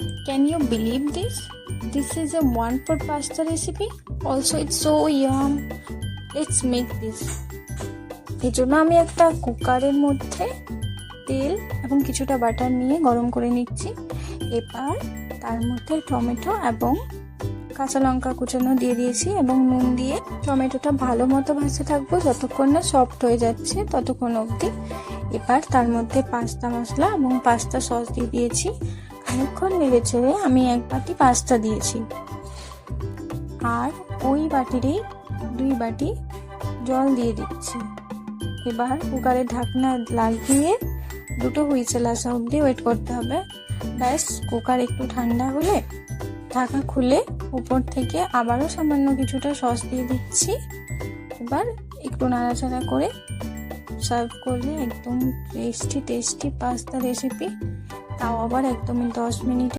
Can you believe this? This is a one-pot pasta recipe. Also, it's so yum. Let's make this. এই জন্য আমি একটা কুকারের মধ্যে তেল এবং কিছুটা বাটার নিয়ে গরম করে নিচ্ছি। এবার তার মধ্যে টমেটো এবং কাঁচা লঙ্কা কুচানো দিয়ে দিয়েছি এবং নুন দিয়ে টমেটোটা ভালো মতো ভাজতে থাকবো যতক্ষণ না সফট হয়ে যাচ্ছে ততক্ষণ অবধি। এবার তার মধ্যে পাস্তা মশলা এবং পাস্তা সস দিয়ে দিয়েছি। খানিকক্ষণ নেড়ে চেড়ে আমি 1 বাটি পাস্তা দিয়েছি আর ওই বাটিরই 2 বাটি জল দিয়ে দিচ্ছি। এবার কুকারের ঢাকনা লাগিয়ে 2টো হুইসেল আসা অবধি ওয়েট করতে হবে। ব্যাস, কুকার একটু ঠান্ডা হলে ঢাকা খুলে উপর থেকে আবারও সামান্য কিছুটা সস দিয়ে দিচ্ছি। এবার একটু নাড়াচাড়া করে সার্ভ করলে একদম টেস্টি পাস্তা রেসিপি, তাও আবার একদমই 10 মিনিট।